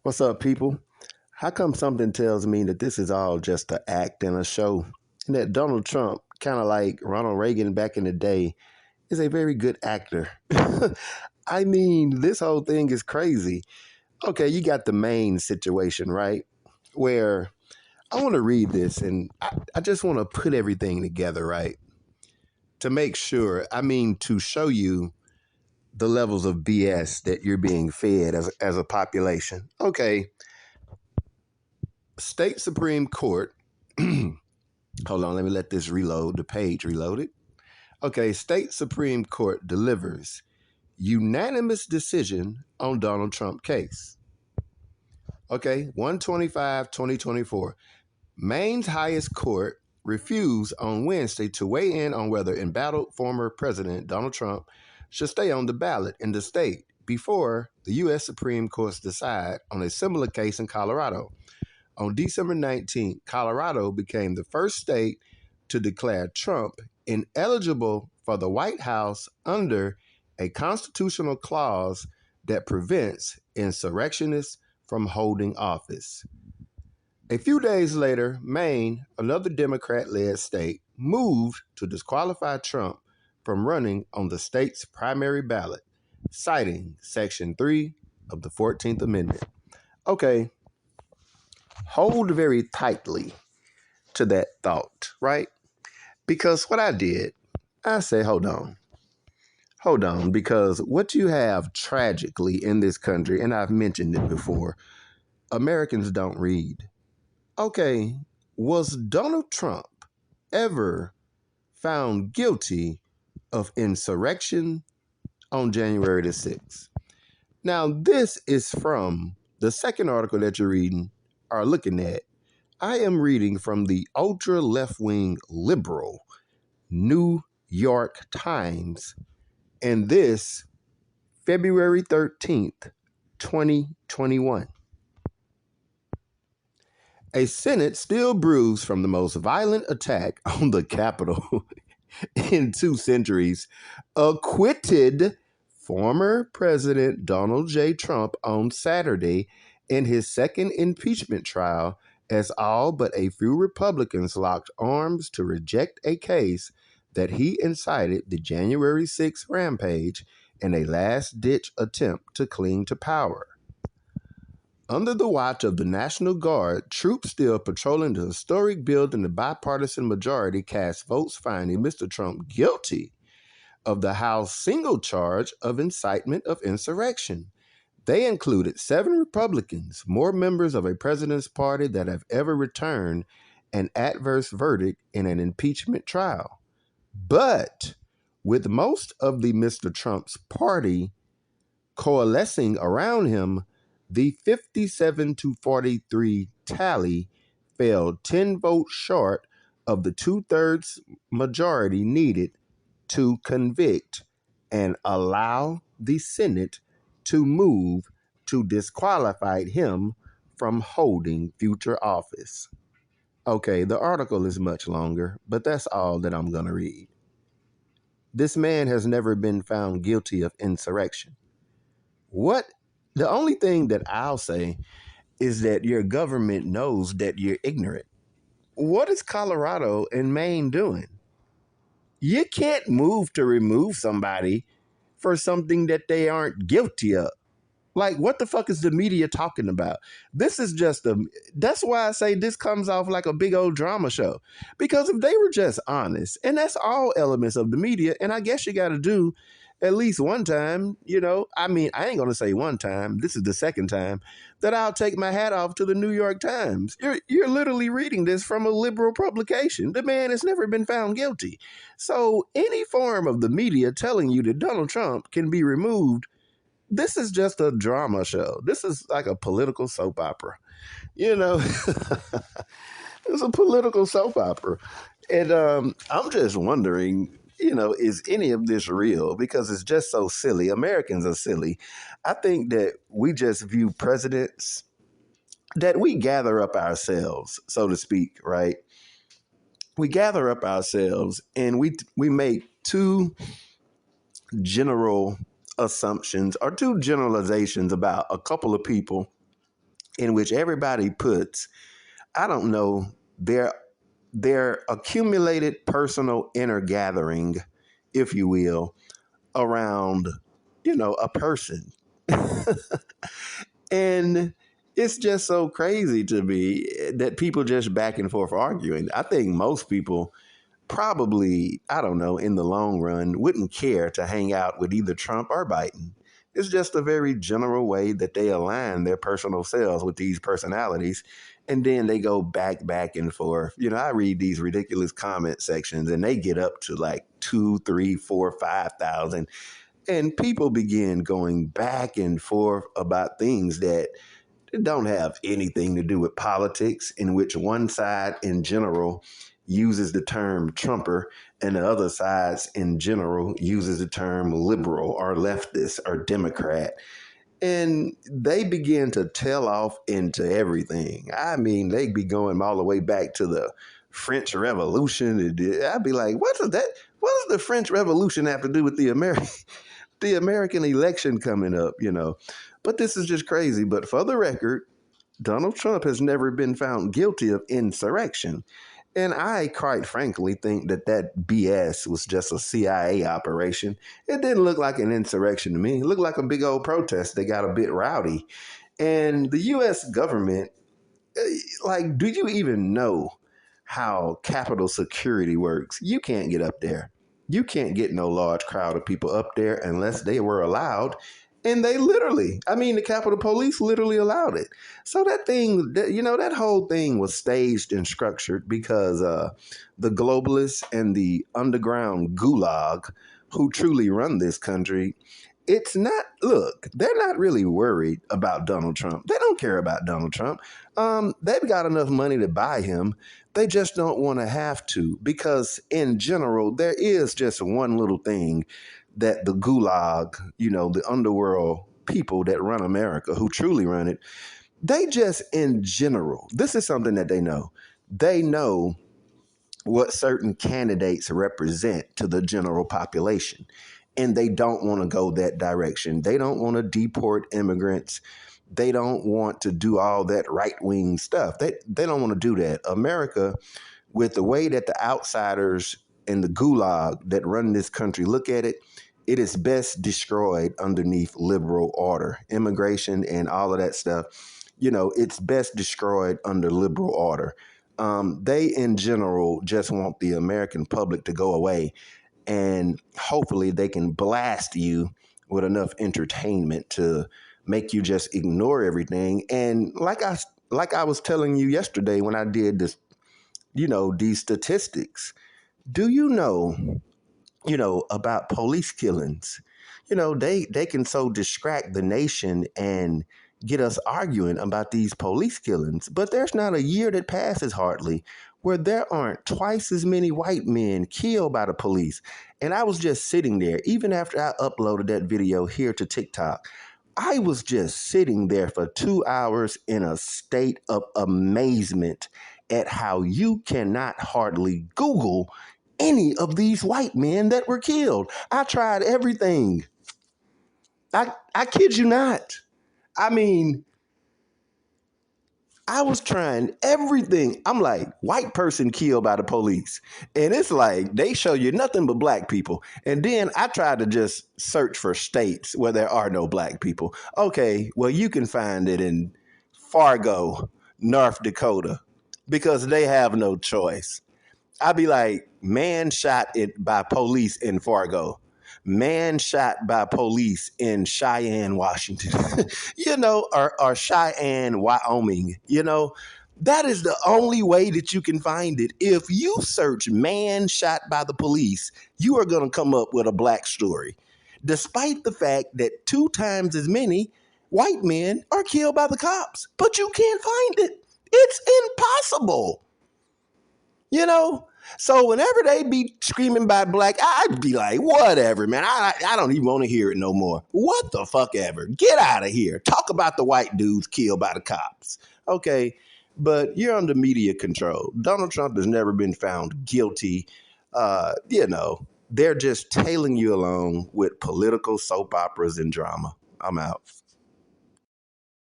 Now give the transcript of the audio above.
What's up, people? How come something tells me that this is all just an act and a show? And that Donald Trump, kind of like Ronald Reagan back in the day, is a very good actor. I mean, this whole thing is crazy. Okay, you got the main situation, right? Where I want to read this and I just want to put everything together, right? To make sure, to show you the levels of BS that you're being fed as a population. Okay, State Supreme Court. Hold on, let me let this reload. The page reloaded. Okay, State Supreme Court delivers unanimous decision on Donald Trump case. Okay, 125/2024. Maine's highest court refused on Wednesday to weigh in on whether embattled former President Donald Trump should stay on the ballot in the state before the U.S. Supreme Court decide on a similar case in Colorado. On December 19th, Colorado became the first state to declare Trump ineligible for the White House under a constitutional clause that prevents insurrectionists from holding office. A few days later, Maine, another Democrat-led state, moved to disqualify Trump from running on the state's primary ballot, citing Section 3 of the 14th Amendment. Okay, hold very tightly to that thought, right? Because what I did, I said, hold on, because what you have tragically in this country, and I've mentioned it before, Americans don't read. Okay, was Donald Trump ever found guilty of insurrection on January the 6th? Now, this is from the second article that you're reading or looking at. I am reading from the ultra left-wing liberal New York Times, and this February 13th, 2021. A Senate still bruised from the most violent attack on the Capitol in 2 centuries acquitted former President Donald J. Trump on Saturday in his second impeachment trial, as all but a few Republicans locked arms to reject a case that he incited the January 6th rampage in a last-ditch attempt to cling to power. Under the watch of the National Guard, troops still patrolling the historic building, the bipartisan majority cast votes finding Mr. Trump guilty of the House single charge of incitement of insurrection. They included 7 Republicans, more members of a president's party that have ever returned an adverse verdict in an impeachment trial. But with most of the Mr. Trump's party coalescing around him, the 57-43 tally fell 10 votes short of the 2/3 majority needed to convict and allow the Senate to move to disqualify him from holding future office. Okay, the article is much longer, but that's all that I'm going to read. This man has never been found guilty of insurrection. What? The only thing that I'll say is that your government knows that you're ignorant. What is Colorado and Maine doing? You can't move to remove somebody for something that they aren't guilty of. Like, what the fuck is the media talking about? This is just that's why I say this comes off like a big old drama show. Because if they were just honest, and that's all elements of the media, and I guess you got to do at least one time, I ain't going to say one time. This is the second time that I'll take my hat off to the New York Times. You're literally reading this from a liberal publication. The man has never been found guilty. So any form of the media telling you that Donald Trump can be removed, this is just a drama show. This is like a political soap opera. It's a political soap opera. And I'm just wondering, is any of this real? Because it's just so silly. Americans are silly. I think that we just view presidents, that we gather up ourselves, so to speak, right? We gather up ourselves and we make two general assumptions or two generalizations about a couple of people in which everybody puts, I don't know, their accumulated personal inner gathering, if you will, around, a person. And it's just so crazy to me that people just back and forth arguing. I think most people probably, I don't know, in the long run, wouldn't care to hang out with either Trump or Biden. It's just a very general way that they align their personal selves with these personalities. And then they go back and forth. I read these ridiculous comment sections and they get up to like 2, 3, 4, 5,000. And people begin going back and forth about things that don't have anything to do with politics, in which one side in general uses the term Trumper and the other sides in general uses the term liberal or leftist or Democrat. And they begin to tell off into everything. I mean, they be going all the way back to the French Revolution. I'd be like, what does the French Revolution have to do with the American election coming up? But this is just crazy. But for the record, Donald Trump has never been found guilty of insurrection. And I, quite frankly, think that BS was just a CIA operation. It didn't look like an insurrection to me. It looked like a big old protest. They got a bit rowdy. And the U.S. government, like, do you even know how Capitol security works? You can't get up there. You can't get no large crowd of people up there unless they were allowed. And they literally, I mean, the Capitol Police literally allowed it. So that whole thing was staged and structured because the globalists and the underground gulag who truly run this country, they're not really worried about Donald Trump. They don't care about Donald Trump. They've got enough money to buy him. They just don't want to have to, because in general, there is just one little thing that the gulag, the underworld people that run America, who truly run it, they just in general, this is something that they know. They know what certain candidates represent to the general population. And they don't want to go that direction. They don't want to deport immigrants. They don't want to do all that right-wing stuff. They don't want to do that. America, with the way that the outsiders and the gulag that run this country look at it, it is best destroyed underneath liberal order. Immigration and all of that stuff, it's best destroyed under liberal order. They, in general, just want the American public to go away, and hopefully they can blast you with enough entertainment to make you just ignore everything. And like I was telling you yesterday when I did this, these statistics, do about police killings? They can so distract the nation and get us arguing about these police killings. But there's not a year that passes hardly where there aren't twice as many white men killed by the police. And I was just sitting there, even after I uploaded that video here to TikTok, I was just sitting there for 2 hours in a state of amazement at how you cannot hardly Google any of these white men that were killed. I tried everything. I kid you not. I mean, I was trying everything. I'm like, white person killed by the police. And it's like, they show you nothing but black people. And then I tried to just search for states where there are no black people. Okay, well, you can find it in Fargo, North Dakota, because they have no choice. I'd be like, man shot it by police in Fargo. Man shot by police in Cheyenne, Washington, or Cheyenne, Wyoming, That is the only way that you can find it. If you search man shot by the police, you are going to come up with a black story, despite the fact that 2 times as many white men are killed by the cops. But you can't find it. It's impossible. So whenever they be screaming by black, I'd be like, whatever, man. I don't even want to hear it no more. What the fuck ever. Get out of here. Talk about the white dudes killed by the cops. Okay, but you're under media control. Donald Trump has never been found guilty. They're just tailing you along with political soap operas and drama. I'm out.